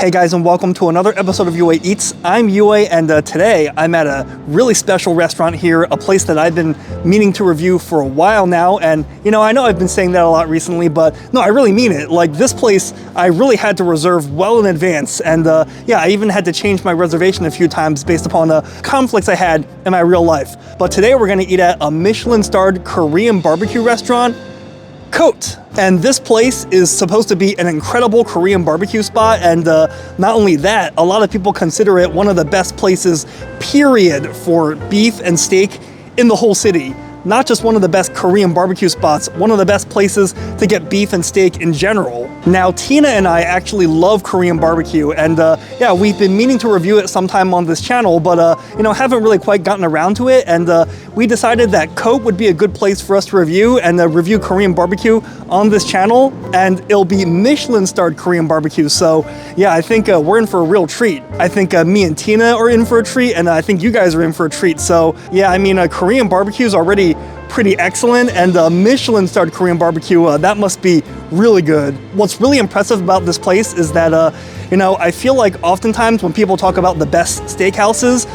Hey guys, and welcome to another episode of Yue Eats. I'm Yue, and today I'm at a really special restaurant here, a place that I've been meaning to review for a while now. And you know, I know I've been saying that a lot recently, but no, I really mean it. Like, this place, I really had to reserve well in advance. And yeah, I even had to change my reservation a few times based upon the conflicts I had in my real life. But today we're gonna eat at a Michelin Starred Korean barbecue restaurant, COTE. And this place is supposed to be an incredible Korean barbecue spot, and not only that, a lot of people consider it one of the best places, period, for beef and steak in the whole city. Not just one of the best Korean barbecue spots, one of the best places to get beef and steak in general. Now, Tina and I actually love Korean barbecue, and yeah, we've been meaning to review it sometime on this channel, but you know, haven't really quite gotten around to it, and we decided that COTE would be a good place for us to review and review Korean barbecue on this channel, and it'll be Michelin starred Korean barbecue. So yeah, I think we're in for a real treat. I think me and Tina are in for a treat, and I think you guys are in for a treat. So yeah, I mean, Korean barbecue is already pretty excellent, and Michelin starred Korean barbecue, that must be really good. What's really impressive about this place is that you know, I feel like oftentimes when people talk about the best steakhouses,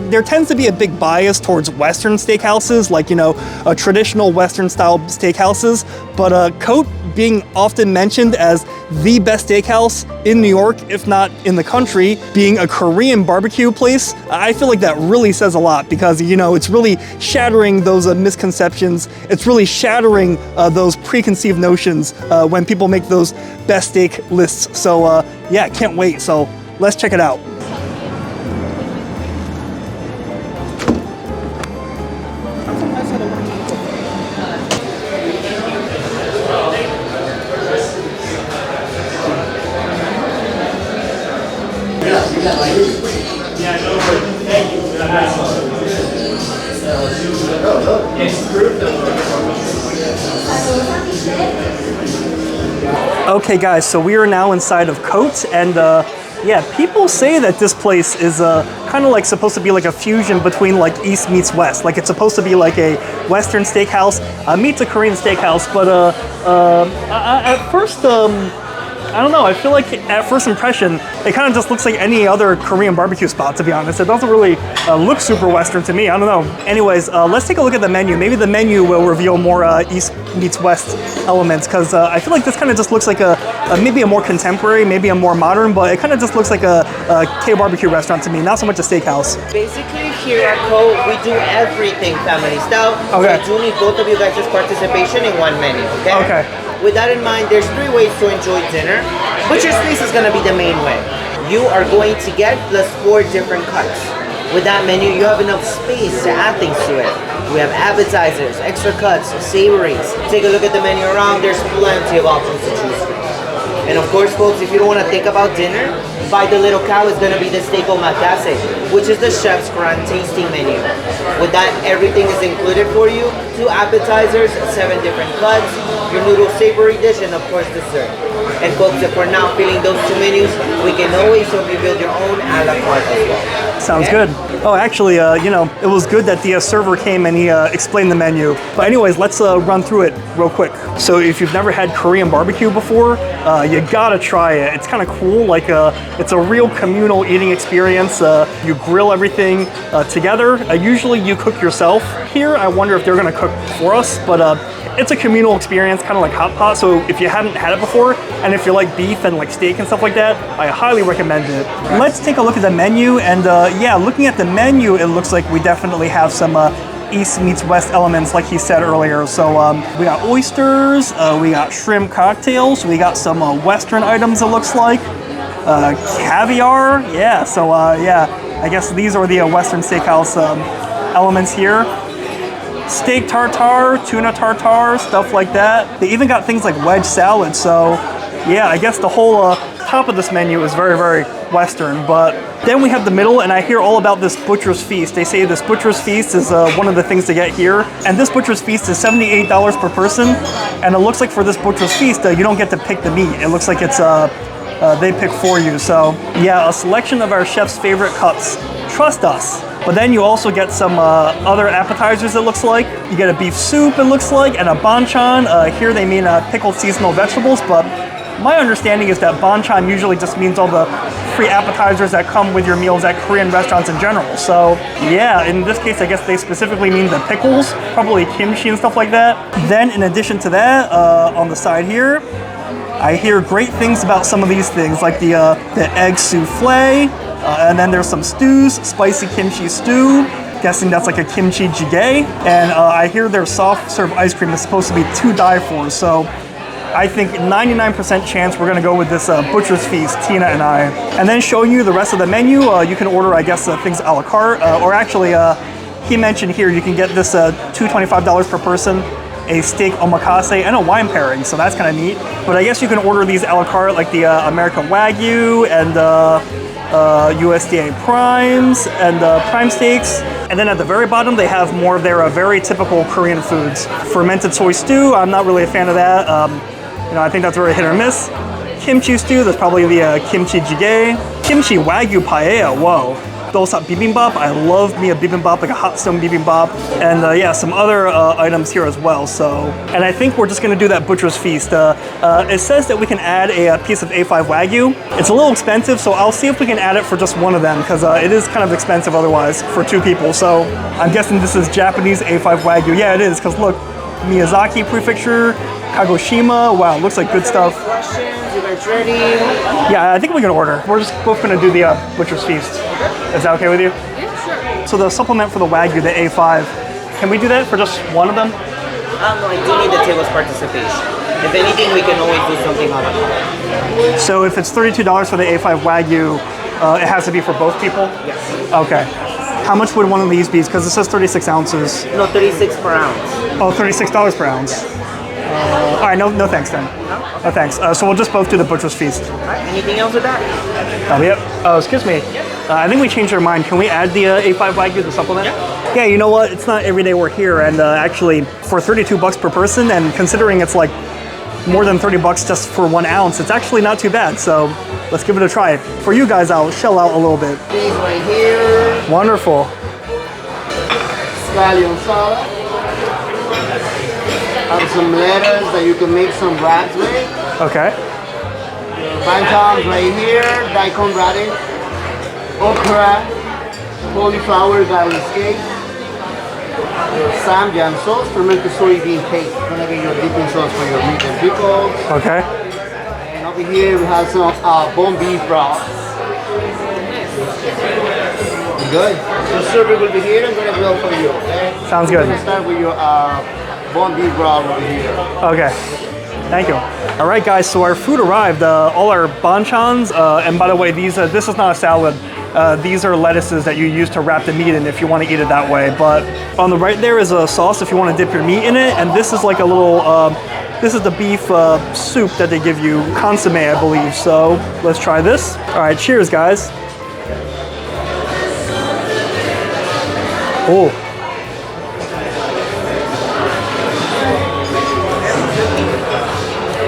there tends to be a big bias towards Western steakhouses, like, you know, traditional Western style steakhouses. But COTE being often mentioned as the best steakhouse in New York, if not in the country, being a Korean barbecue place, I feel like that really says a lot, because, you know, it's really shattering those misconceptions. It's really shattering those preconceived notions when people make those best steak lists. So yeah, can't wait. So let's check it out. Okay guys, so we are now inside of COTE, and yeah, people say that this place is kind of like supposed to be like a fusion between like East meets West. Like, it's supposed to be like a Western steakhouse meets a Korean steakhouse, but at first, I don't know, I feel like at first impression, it kind of just looks like any other Korean barbecue spot, to be honest. It doesn't really look super Western to me, I don't know. Anyways, let's take a look at the menu. Maybe the menu will reveal more East meets West elements, because I feel like this kind of just looks like maybe a more contemporary, maybe a more modern, but it kind of just looks like a K-barbecue restaurant to me, not so much a steakhouse. Basically, here at COTE, we do everything family style. Okay. We do need both of you guys' participation in one menu, okay? Okay. With that in mind, there's 3 ways to enjoy dinner. Butcher space is going to be the main way. You are going to get plus 4 different cuts. With that menu, you have enough space to add things to it. We have appetizers, extra cuts, savories. Take a look at the menu around. There's plenty of options to choose from. And of course, folks, if you don't want to think about dinner, by the little cow is going to be the steak omakase, which is the chef's grand tasting menu. With that, everything is included for you. 2 appetizers, 7 different cuts, your noodle savory dish, and of course dessert. And folks, if we're not filling those 2 menus, we can always help you build your own a la carte as well. Sounds good. Oh, actually, you know, it was good that the server came and he explained the menu. But anyways, let's run through it real quick. So if you've never had Korean barbecue before, you gotta try it. It's kind of cool. Like, it's a real communal eating experience. You grill everything together. Usually you cook yourself. Here, I wonder if they're gonna cook for us, but it's a communal experience, kind of like hot pot. So if you haven't had it before, and if you like beef and like steak and stuff like that, I highly recommend it. Let's take a look at the menu, and yeah, looking at the menu, it looks like we definitely have some East meets West elements, like he said earlier. So we got oysters, we got shrimp cocktails, we got some Western items, it looks like. Caviar, yeah, so yeah, I guess these are the Western steakhouse elements here. Steak tartare, tuna tartare, stuff like that. They even got things like wedge salad, so yeah, I guess the whole top of this menu is very, very Western. But then we have the middle, and I hear all about this Butcher's Feast. They say this Butcher's Feast is one of the things to get here, and this Butcher's Feast is $78 per person, and it looks like for this Butcher's Feast, you don't get to pick the meat. It looks like it's they pick for you. So yeah, a selection of our chef's favorite cuts. Trust us. But then you also get some other appetizers, it looks like. You get a beef soup, it looks like, and a banchan. Here they mean pickled seasonal vegetables, but My understanding is that banchan usually just means all the free appetizers that come with your meals at Korean restaurants in general. So yeah, in this case, I guess they specifically mean the pickles, probably kimchi and stuff like that. Then in addition to that, on the side here, I hear great things about some of these things, like the egg souffle, and then there's some stews, spicy kimchi stew. Guessing that's like a kimchi jjigae. And I hear their soft serve ice cream is supposed to be to die for. So I think 99% chance we're gonna go with this Butcher's Feast, Tina and I. And then showing you the rest of the menu, you can order, I guess, things a la carte, or actually, he mentioned here you can get this $225 per person, a steak omakase, and a wine pairing, so that's kind of neat. But I guess you can order these a la carte, like the American Wagyu and USDA primes and prime steaks. And then at the very bottom, they have more of their very typical Korean foods. Fermented soy stew, I'm not really a fan of that. You know, I think that's very hit or miss. Kimchi stew, that's probably the kimchi jjigae. Kimchi Wagyu paella, whoa. Dosap bibimbap, I love me a bibimbap, like a hot stone bibimbap. And yeah, some other items here as well. So, and I think we're just gonna do that Butcher's Feast. It says that we can add a piece of A5 Wagyu. It's a little expensive, so I'll see if we can add it for just one of them, because it is kind of expensive otherwise for 2 people. So I'm guessing this is Japanese A5 Wagyu. Yeah, it is, because look, Miyazaki Prefecture, Kagoshima. Wow, looks like good stuff. Questions? You guys ready? Yeah, I think we can order. We're just both gonna do the Butcher's Feast. Is that okay with you? Yeah, sure. So the supplement for the Wagyu, the A5, can we do that for just one of them? No, I do need the table's participation. If anything, we can always do something on it. So if it's $32 for the A5 Wagyu, it has to be for both people? Yes. Okay. How much would one of these be? Because it says 36 ounces. No, 36 per ounce. Oh, $36 per ounce. All right, no thanks then. No thanks. So we'll just both do the Butcher's Feast. All right, anything else with that? That'll be it. Oh, excuse me. I think we changed our mind. Can we add the A5 Wagyu, the supplement? Yeah, you know what? It's not every day we're here, and actually, for 32 bucks per person, and considering it's like more than 30 bucks just for 1 ounce, it's actually not too bad. So let's give it a try. For you guys, I'll shell out a little bit. These right here. Wonderful. Scallion salad. Have some lettuce that you can make some wraps with. Okay. Bantams right here. Daikon radish. Okra. Cauliflower garlic cake. Samjang sauce, fermented soybean paste. Gonna be your dipping sauce for your meat and pickles. Okay. And over here we have some bone beef broth. Good. The server will be here. I'm gonna grill for you. Okay. Sounds good. I'm gonna start with your bone beef broth over here. Okay. Thank you. All right, guys. So our food arrived. All our banchans. And by the way, these this is not a salad. These are lettuces that you use to wrap the meat in if you want to eat it that way. But on the right there is a sauce if you want to dip your meat in it. And this is like a little, this is the beef soup that they give you, consomme, I believe. So let's try this. All right, cheers, guys. Oh.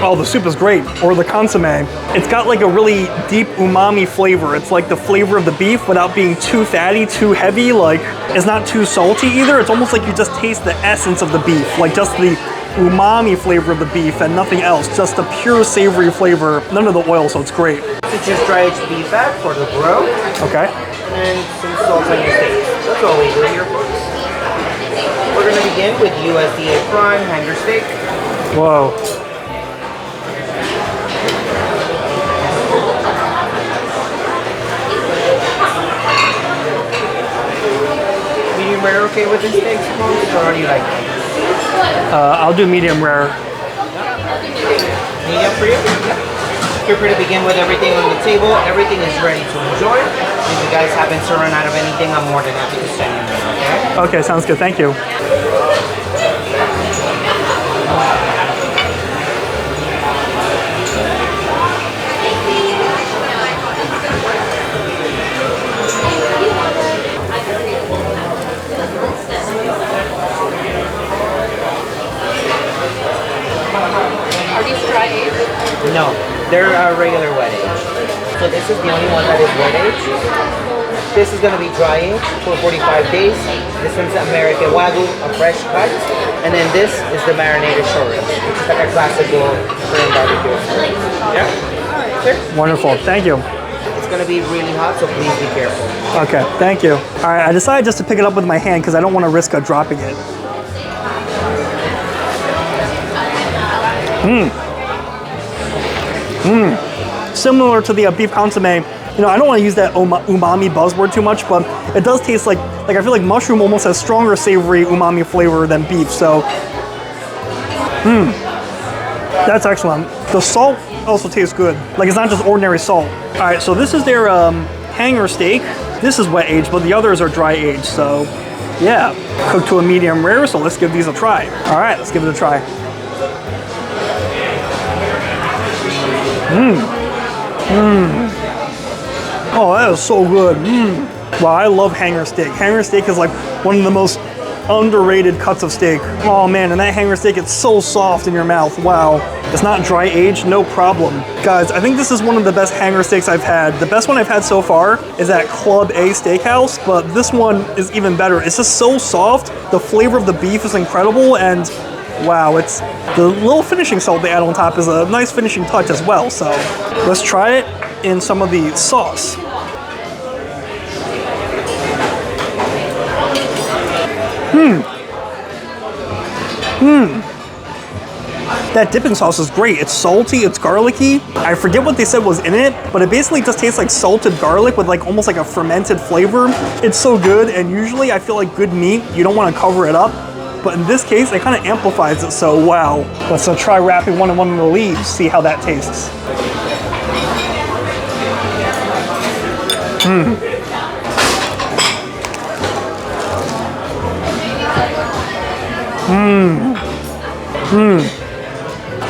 Oh, the soup is great, or the consomme. It's got like a really deep umami flavor. It's like the flavor of the beef without being too fatty, too heavy. Like, it's not too salty either. It's almost like you just taste the essence of the beef, like just the umami flavor of the beef and nothing else. Just the pure savory flavor, none of the oil, so it's great. So just dry aged beef fat for the broth. Okay. And some salt on your steak. That's all we do here, folks. We're gonna begin with USDA prime hanger steak. Whoa. Medium rare okay with this steak, folks? Or how do you like it? I'll do medium rare. Medium for you? Feel free to begin with everything on the table. Everything is ready to enjoy. If you guys haven't run out of anything, I'm more than happy to send you more, okay? Okay, sounds good. Thank you. Are these dry aged? No, they're regular wet age. So this is the only one that is wet age. This is gonna be dry aged for 45 days. This one's American Wagyu, a fresh cut. And then this is the marinated short ribs, which is like a classical Korean barbecue experience. Yeah? Sure. Wonderful, thank you. It's gonna be really hot, so please be careful. Okay, thank you. All right, I decided just to pick it up with my hand because I don't want to risk dropping it. Similar to the beef consomme, you know, I don't want to use that umami buzzword too much, but it does taste like I feel like mushroom almost has stronger savory umami flavor than beef, so. That's excellent. The salt also tastes good. Like, it's not just ordinary salt. All right, so this is their hangar steak. This is wet aged, but the others are dry aged, so yeah. Cooked to a medium rare, so let's give these a try. All right, let's give it a try. Oh, that is so good. Wow, I love hanger steak. Hanger steak is like one of the most underrated cuts of steak. Oh man, and that hanger steak, it's so soft in your mouth. Wow. It's not dry aged, no problem. Guys, I think this is one of the best hanger steaks I've had. The best one I've had so far is at Club A Steakhouse, but this one is even better. It's just so soft. The flavor of the beef is incredible, and wow, it's the little finishing salt they add on top is a nice finishing touch as well. So let's try it in some of the sauce. That dipping sauce is great. It's salty, it's garlicky. I forget what they said was in it, but it basically just tastes like salted garlic with like almost like a fermented flavor. It's so good, and usually I feel like good meat, you don't want to cover it up. But in this case, it kind of amplifies it, so wow. Let's try wrapping one in one of the leaves, see how that tastes.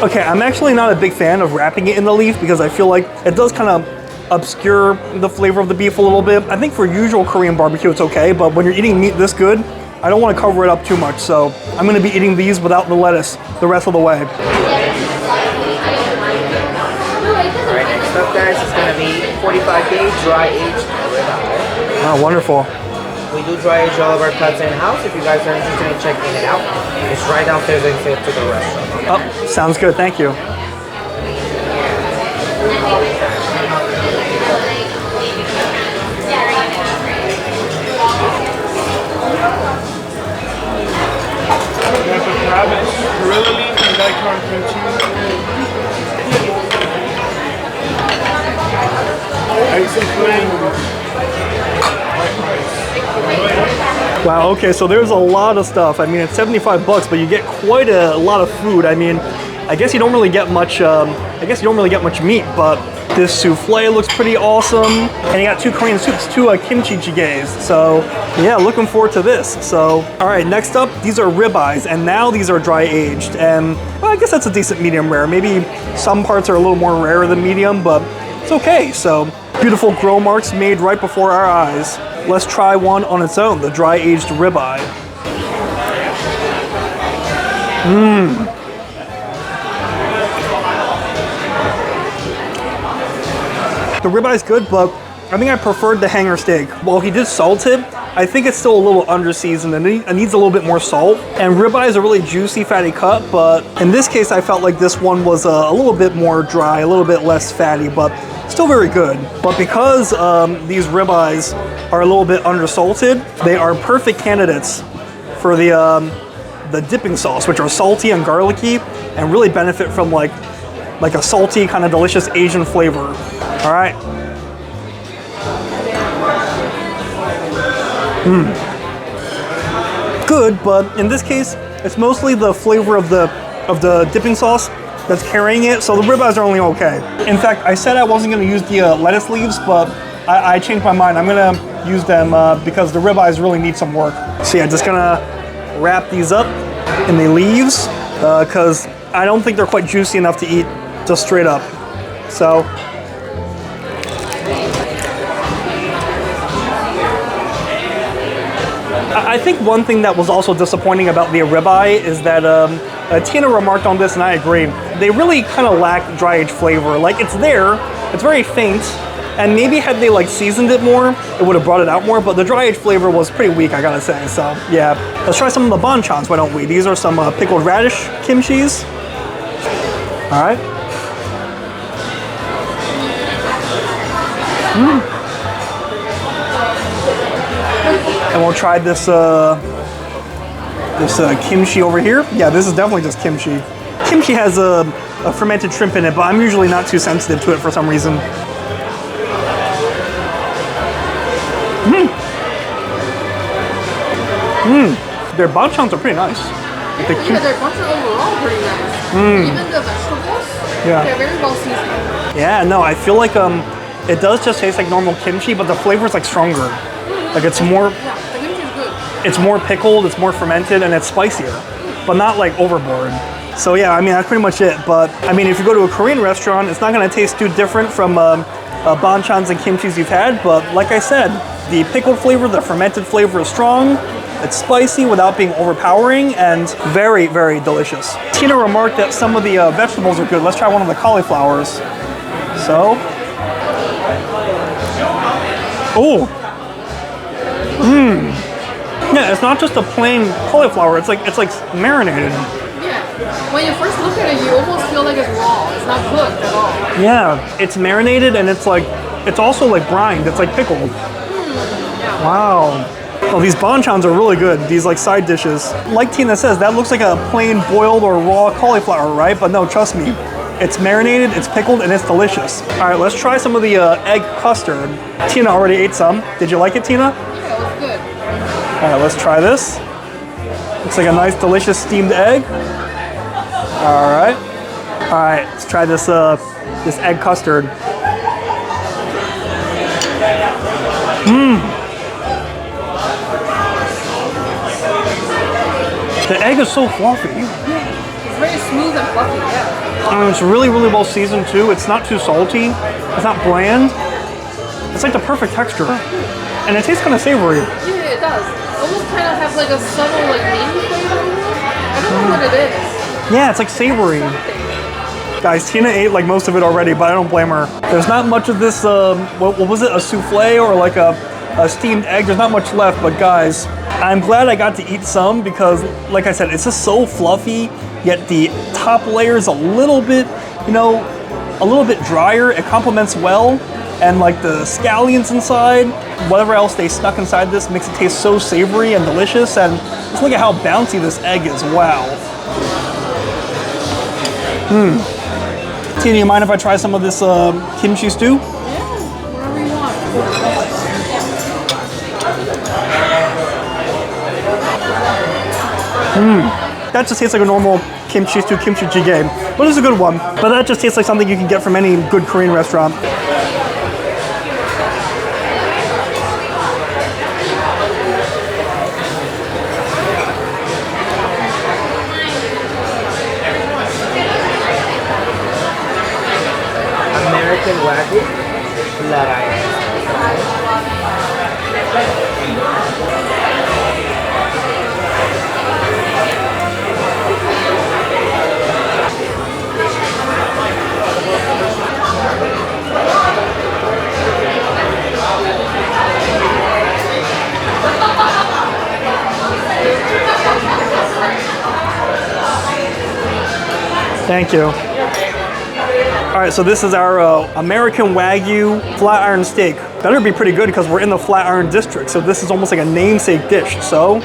Okay, I'm actually not a big fan of wrapping it in the leaf because I feel like it does kind of obscure the flavor of the beef a little bit. I think for usual Korean barbecue it's okay, but when you're eating meat this good, I don't want to cover it up too much, so I'm going to be eating these without the lettuce the rest of the way. Alright, next up guys, it's going to be 45-day dry aged ribeye. Oh, wonderful. We do dry age all of our cuts in-house. If you guys are interested in checking it out, it's right downstairs exit to the restaurant. Oh, sounds good, thank you. Rabbit, gorilla leaf, and daikon cream cheese. Eggs and pudding. Wow, okay, so there's a lot of stuff. I mean, it's 75 bucks, but you get quite a lot of food. I mean, I guess you don't really get much, meat, but this souffle looks pretty awesome. And you got two Korean soups, two kimchi jjigaes. So yeah, looking forward to this. So, all right, next up, these are ribeyes, and now these are dry aged. And well, I guess that's a decent medium rare. Maybe some parts are a little more rare than medium, but it's okay. So beautiful grill marks made right before our eyes. Let's try one on its own, the dry aged ribeye. The ribeye's good, but I think I preferred the hanger steak. While he did salt it, I think it's still a little under-seasoned and it needs a little bit more salt. And ribeye is a really juicy, fatty cut, but in this case, I felt like this one was a little bit more dry, a little bit less fatty, but still very good. But because these ribeyes are a little bit under-salted, they are perfect candidates for the dipping sauce, which are salty and garlicky and really benefit from like a salty, kind of delicious Asian flavor. All right. Good, but in this case, it's mostly the flavor of the dipping sauce that's carrying it, so the ribeyes are only okay. In fact, I said I wasn't gonna use the lettuce leaves, but I changed my mind. I'm gonna use them because the ribeyes really need some work. So yeah, just gonna wrap these up in the leaves because I don't think they're quite juicy enough to eat just straight up. So I think one thing that was also disappointing about the ribeye is that Tina remarked on this, and I agree. They really kind of lack dry aged flavor. Like, it's there, it's very faint, And maybe had they like seasoned it more, it would have brought it out more, but the dry aged flavor was pretty weak, I gotta say. So yeah, let's try some of the banchans, why don't we? These are some pickled radish kimchis. All right. And we'll try this kimchi over here. Yeah, this is definitely just kimchi. Kimchi has a fermented shrimp in it, but I'm usually not too sensitive to it for some reason. Their banchans are pretty nice. Yeah, their banchan overall are pretty nice. Even the vegetables, they're very well seasoned. Yeah, no, I feel like it does just taste like normal kimchi, but the flavor is like stronger. Like it's more. Yeah, the kimchi is good. It's more pickled, it's more fermented, and it's spicier, but not like overboard. So yeah, I mean, that's pretty much it. But I mean, if you go to a Korean restaurant, it's not gonna taste too different from banchans and kimchis you've had. But like I said, the pickled flavor, the fermented flavor is strong. It's spicy without being overpowering and very, very delicious. Tina remarked that some of the vegetables are good. Let's try one of the cauliflowers. So. Oh. Yeah, it's not just a plain cauliflower. It's like marinated. Yeah. When you first look at it, you almost feel like it's raw. It's not cooked at all. Yeah, it's marinated and it's also like brined. It's like pickled. Yeah. Wow. Oh, these banchans are really good. These like side dishes. Like Tina says, that looks like a plain boiled or raw cauliflower, right? But no, trust me. It's marinated, it's pickled, and it's delicious. All right, let's try some of the egg custard. Tina already ate some. Did you like it, Tina? Yeah, it was good. All right, let's try this. Looks like a nice, delicious steamed egg. All right. All right, let's try this this egg custard. The egg is so fluffy. It's very smooth and fluffy, yeah. It's really, really well seasoned too. It's not too salty. It's not bland. It's like the perfect texture. And it tastes kind of savory. Yeah, it does. Almost kind of has like a subtle like navy flavor. I don't know what it is. Yeah, it's like savory. Guys, Tina ate like most of it already, but I don't blame her. There's not much of this, what was it, a souffle or like a steamed egg? There's not much left, but guys, I'm glad I got to eat some because, like I said, it's just so fluffy, yet the top layer is a little bit, a little bit drier. It complements well, and like the scallions inside, whatever else they stuck inside this makes it taste so savory and delicious, and just look at how bouncy this egg is, wow. Tina, you mind if I try some of this kimchi stew? Yeah, whatever you want. That just tastes like a normal kimchi stew, kimchi jjigae, but it's a good one. But that just tastes like something you can get from any good Korean restaurant. American Wagyu, flat iron. Thank you. All right, so this is our American Wagyu flat iron steak. Better be pretty good because we're in the flat iron district, so this is almost like a namesake dish. So,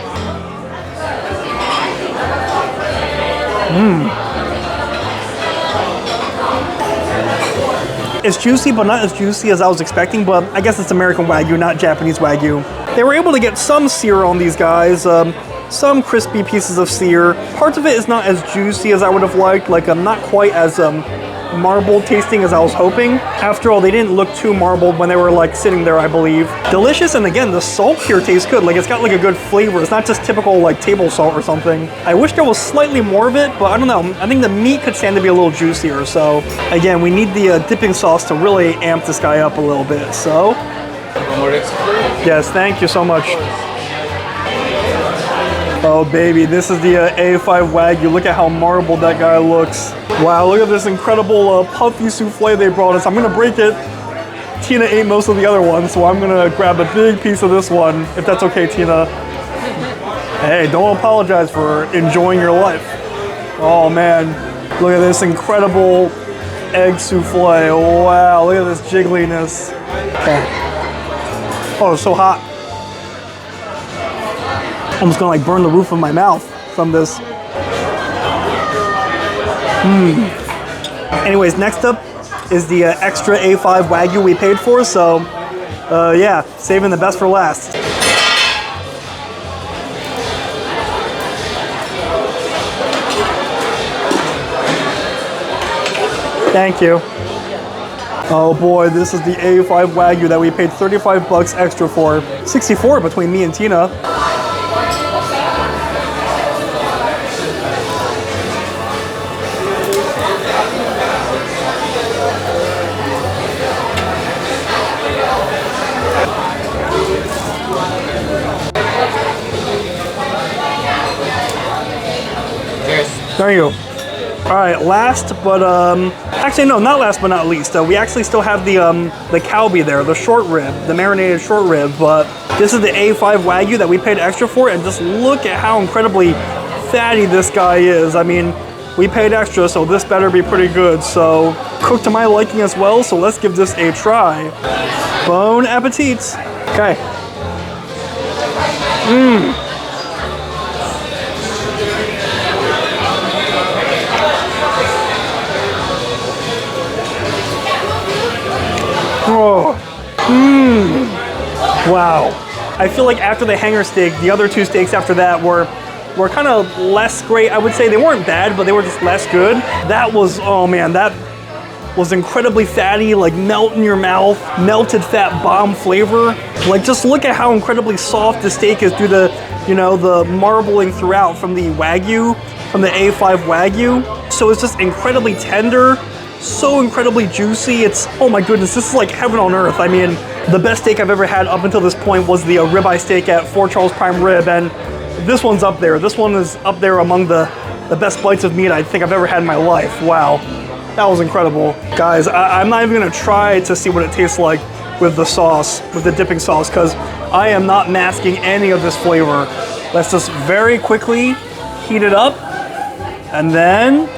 it's juicy, but not as juicy as I was expecting, but I guess it's American Wagyu, not Japanese Wagyu. They were able to get some sear on these guys, some crispy pieces of sear. Parts of it is not as juicy as I would have liked, like not quite as marbled tasting as I was hoping. After all, they didn't look too marbled when they were like sitting there, I believe. Delicious, and again, the salt here tastes good. Like it's got like a good flavor. It's not just typical like table salt or something. I wish there was slightly more of it, but I don't know. I think the meat could stand to be a little juicier. So again, we need the dipping sauce to really amp this guy up a little bit. So, yes, thank you so much. Oh baby, this is the A5 Wagyu. Look at how marbled that guy looks. Wow, look at this incredible puffy souffle they brought us. I'm gonna break it. Tina ate most of the other ones, so I'm gonna grab a big piece of this one, if that's okay, Tina. Hey, don't apologize for enjoying your life. Oh man, look at this incredible egg souffle. Wow, look at this jiggliness. Okay. Oh, it's so hot. Almost gonna like burn the roof of my mouth from this. Anyways, next up is the extra A5 Wagyu we paid for, so yeah, saving the best for last. Thank you. Oh boy, this is the A5 Wagyu that we paid 35 bucks extra for. 64 between me and Tina. There you go. All right, last but actually no, not last but not least. We actually still have the kalbi there, the short rib, the marinated short rib. But this is the A5 Wagyu that we paid extra for, and just look at how incredibly fatty this guy is. I mean, we paid extra, so this better be pretty good. So cooked to my liking as well. So let's give this a try. Bon appetit. Okay. Oh, wow. I feel like after the hanger steak, the other two steaks after that were kind of less great. I would say they weren't bad, but they were just less good. That was, oh man, that was incredibly fatty, like melt in your mouth, melted fat bomb flavor. Like just look at how incredibly soft the steak is due to, you know, the marbling throughout from the Wagyu, from the A5 Wagyu. So it's just incredibly tender. So incredibly juicy. It's, oh my goodness, this is like heaven on earth. I mean, the best steak I've ever had up until this point was the ribeye steak at Fort Charles Prime Rib, and this one's up there. This one is up there among the best bites of meat I think I've ever had in my life. Wow, that was incredible. Guys, I'm not even gonna try to see what it tastes like with the sauce, with the dipping sauce, because I am not masking any of this flavor. Let's just very quickly heat it up, and then,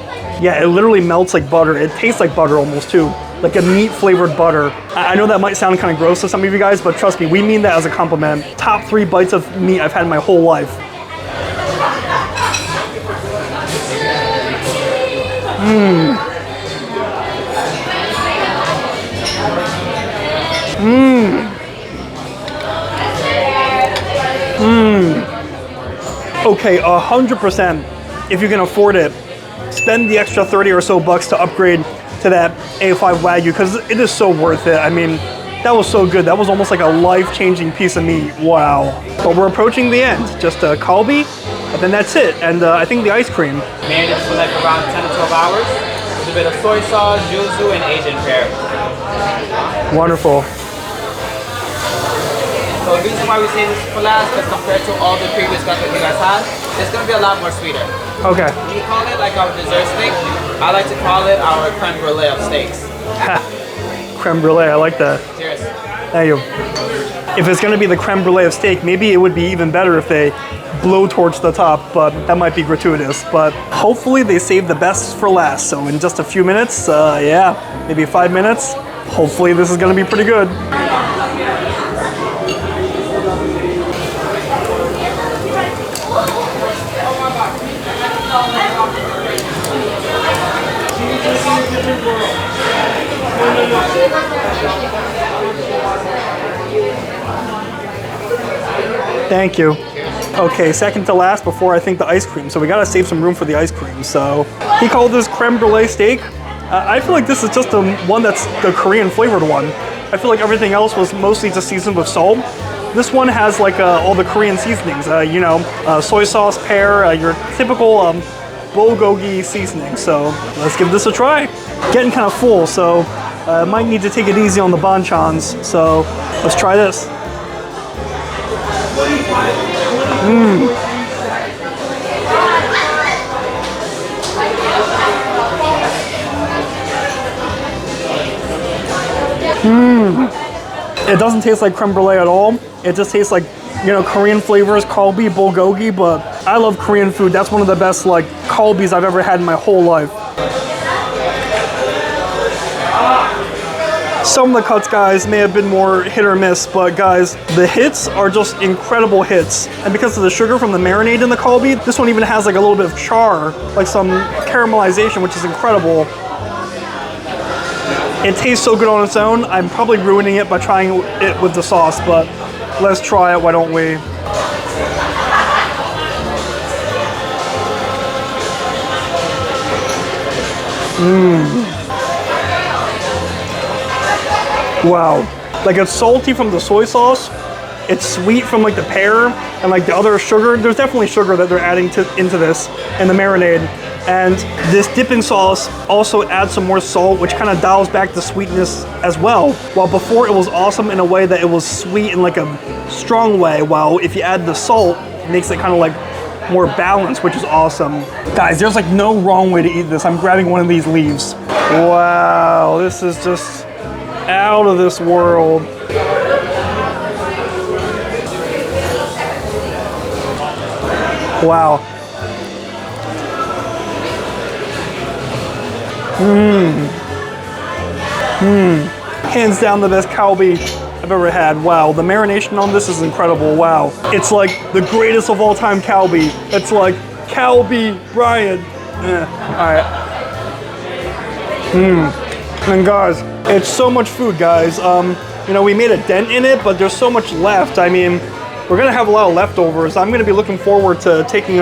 yeah, it literally melts like butter. It tastes like butter almost too, like a meat flavored butter. I know that might sound kind of gross to some of you guys, but trust me, we mean that as a compliment. Top 3 bites of meat I've had in my whole life. Okay, 100%, if you can afford it, spend the extra 30 or so bucks to upgrade to that A5 Wagyu, because it is so worth it. I mean, that was so good. That was almost like a life-changing piece of meat. Wow. But we're approaching the end. Just a kalbi, and then that's it. And I think the ice cream. Marinated for like around 10 to 12 hours with a bit of soy sauce, yuzu, and Asian pear. Wonderful. So the reason why we say this is for last is compared to all the previous cuts that you guys had, it's going to be a lot more sweeter. Okay. We call it like our dessert steak. I like to call it our creme brulee of steaks. Creme brulee, I like that. Cheers. Thank you. If it's gonna be the creme brulee of steak, maybe it would be even better if they blow torch the top, but that might be gratuitous. But hopefully they save the best for last. So in just a few minutes, yeah, maybe 5 minutes, hopefully this is gonna be pretty good. Thank you. Okay, second to last before I think the ice cream. So we gotta save some room for the ice cream. So he called this creme brulee steak. I feel like this is just the one that's the Korean flavored one. I feel like everything else was mostly just seasoned with salt. This one has like all the Korean seasonings, you know, soy sauce, pear, your typical bulgogi seasoning. So let's give this a try. Getting kind of full, so might need to take it easy on the banchans. So let's try this. It doesn't taste like creme brulee at all. It just tastes like, you know, Korean flavors, kalbi, bulgogi, but I love Korean food. That's one of the best like kalbis I've ever had in my whole life. Some of the cuts, guys, may have been more hit or miss, but guys, the hits are just incredible hits. And because of the sugar from the marinade in the kalbi, this one even has like a little bit of char, like some caramelization, which is incredible. It tastes so good on its own. I'm probably ruining it by trying it with the sauce, but let's try it, why don't we? Wow. Like, it's salty from the soy sauce. It's sweet from like the pear and like the other sugar. There's definitely sugar that they're adding into this and the marinade. And this dipping sauce also adds some more salt, which kind of dials back the sweetness as well. While before it was awesome in a way that it was sweet in like a strong way, while if you add the salt, it makes it kind of like more balanced, which is awesome. Guys, there's like no wrong way to eat this. I'm grabbing one of these leaves. Wow, this is just out of this world. Wow. Hands down the best kalbi I've ever had. Wow, the marination on this is incredible. Wow. It's like the greatest of all time kalbi. It's like kalbi Brian. Alright. And guys, it's so much food, guys. You know, we made a dent in it, but there's so much left. I mean, we're gonna have a lot of leftovers. I'm gonna be looking forward to taking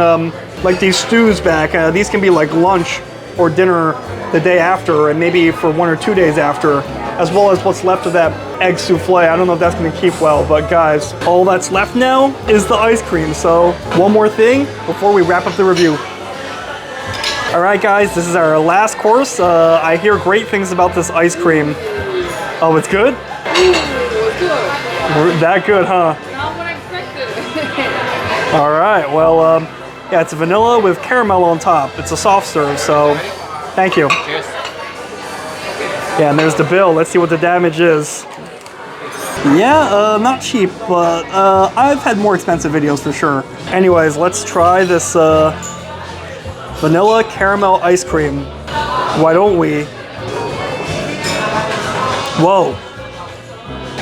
like these stews back. These can be like lunch or dinner the day after, and maybe for 1 or 2 days after, as well as what's left of that egg souffle. I don't know if that's gonna keep well, but guys, all that's left now is the ice cream. So one more thing before we wrap up the review. All right, guys, this is our last course. I hear great things about this ice cream. Oh, it's good? It's good. That good, huh? Not what I expected. All right, well, yeah, it's vanilla with caramel on top. It's a soft serve, so thank you. Cheers. Yeah, and there's the bill. Let's see what the damage is. Yeah, not cheap, but I've had more expensive videos for sure. Anyways, let's try this vanilla caramel ice cream. Why don't we? Whoa.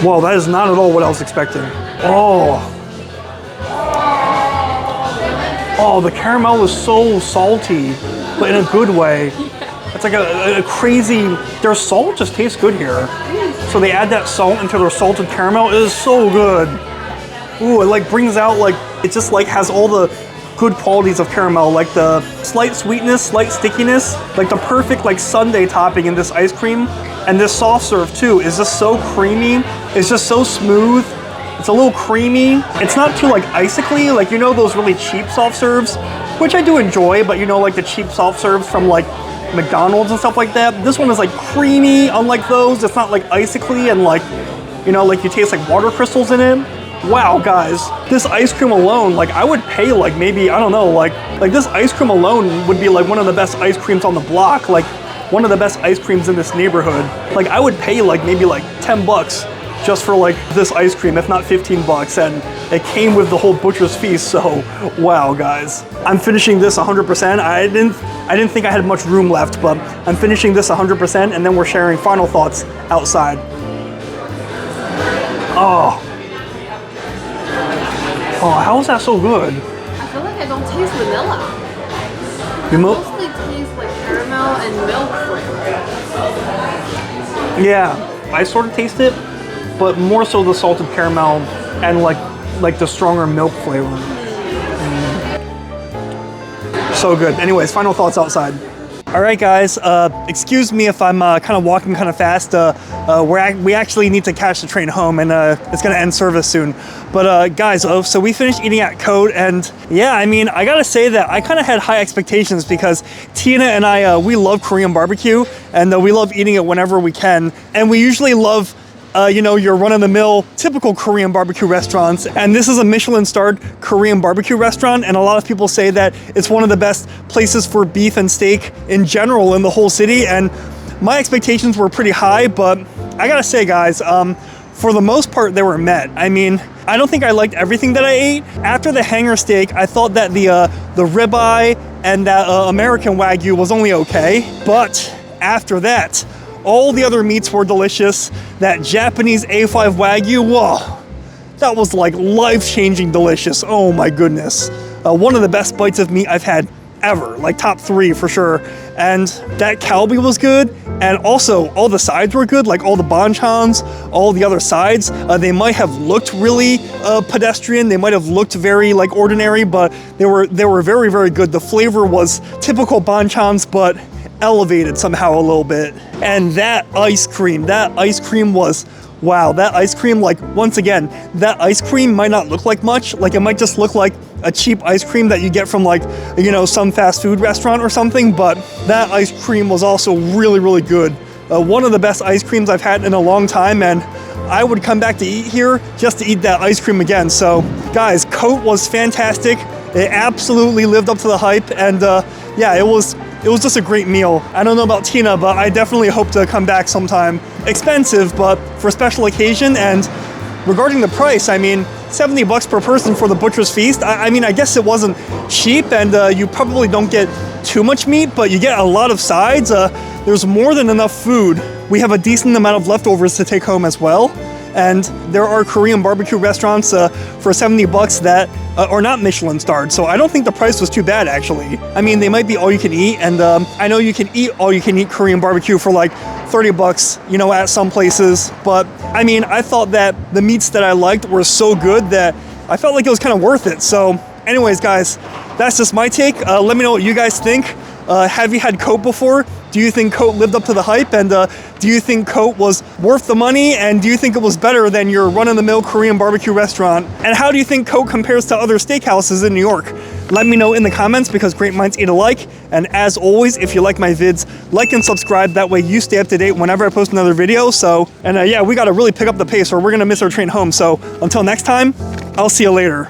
Whoa, that is not at all what I was expecting. Oh. Oh, the caramel is so salty, but in a good way. It's like a crazy, their salt just tastes good here. So they add that salt into their salted caramel. It is so good. Ooh, it like brings out like, it just like has all the good qualities of caramel, like the slight sweetness, slight stickiness, like the perfect like sundae topping in this ice cream. And this soft serve too is just so creamy. It's just so smooth. It's a little creamy. It's not too like icically, like you know those really cheap soft serves, which I do enjoy, but you know like the cheap soft serves from like McDonald's and stuff like that. This one is like creamy, unlike those. It's not like icically and like, you know, like you taste like water crystals in it. Wow, guys, this ice cream alone, like I would pay like maybe, I don't know, like this ice cream alone would be like one of the best ice creams on the block, like one of the best ice creams in this neighborhood. Like I would pay like maybe like 10 bucks just for like this ice cream, if not 15 bucks, and it came with the whole butcher's feast, so wow, guys. I'm finishing this 100%. I didn't think I had much room left, but I'm finishing this 100%, and then we're sharing final thoughts outside. Oh. Oh, how is that so good? I feel like I don't taste vanilla. You Mostly taste like caramel and milk flavor. Yeah, I sort of taste it, but more so the salted caramel and like the stronger milk flavor. So good. Anyways, final thoughts outside. All right, guys. Excuse me if I'm kind of walking kind of fast. We actually need to catch the train home, and it's gonna end service soon. But guys, so we finished eating at COTE, and yeah, I mean, I gotta say that I kind of had high expectations because Tina and I, we love Korean barbecue, and we love eating it whenever we can, and we usually love you know, your run-of-the-mill typical Korean barbecue restaurants. And this is a Michelin Starred Korean barbecue restaurant, and a lot of people say that it's one of the best places for beef and steak in general in the whole city. And my expectations were pretty high, but I gotta say, guys, for the most part, they were met. I mean, I don't think I liked everything that I ate. After the hangar steak, I thought that the ribeye and that American Wagyu was only okay. But after that, all the other meats were delicious. That Japanese A5 Wagyu, whoa, that was like life-changing delicious. Oh my goodness. One of the best bites of meat I've had ever, like top 3 for sure. And that kalbi was good, and also all the sides were good, like all the banchans, all the other sides. They might have looked really pedestrian, they might have looked very like ordinary, but they were very, very good. The flavor was typical banchans, but elevated somehow a little bit. And that ice cream was, wow, that ice cream, like, once again, that ice cream might not look like much, like it might just look like a cheap ice cream that you get from, like, you know, some fast food restaurant or something, but that ice cream was also really, really good. One of the best ice creams I've had in a long time, and I would come back to eat here just to eat that ice cream again. So, guys, COTE was fantastic. It absolutely lived up to the hype, and yeah, it was just a great meal. I don't know about Tina, but I definitely hope to come back sometime. Expensive, but for a special occasion. And regarding the price, I mean, $70 per person for the Butcher's Feast. I mean, I guess it wasn't cheap, and you probably don't get too much meat, but you get a lot of sides. There's more than enough food. We have a decent amount of leftovers to take home as well. And there are Korean barbecue restaurants for $70 that are not Michelin starred, so I don't think the price was too bad, actually. I mean, they might be all you can eat, and I know you can eat all you can eat Korean barbecue for like $30, you know, at some places. But I mean, I thought that the meats that I liked were so good that I felt like it was kind of worth it. So anyways, guys, that's just my take. Let me know what you guys think. Have you had COTE before? Do you think COTE lived up to the hype? And do you think COTE was worth the money? And do you think it was better than your run-of-the-mill Korean barbecue restaurant? And how do you think COTE compares to other steakhouses in New York? Let me know in the comments, because great minds eat alike. And as always, if you like my vids, like and subscribe. That way you stay up to date whenever I post another video. So, and yeah, we got to really pick up the pace or we're going to miss our train home. So until next time, I'll see you later.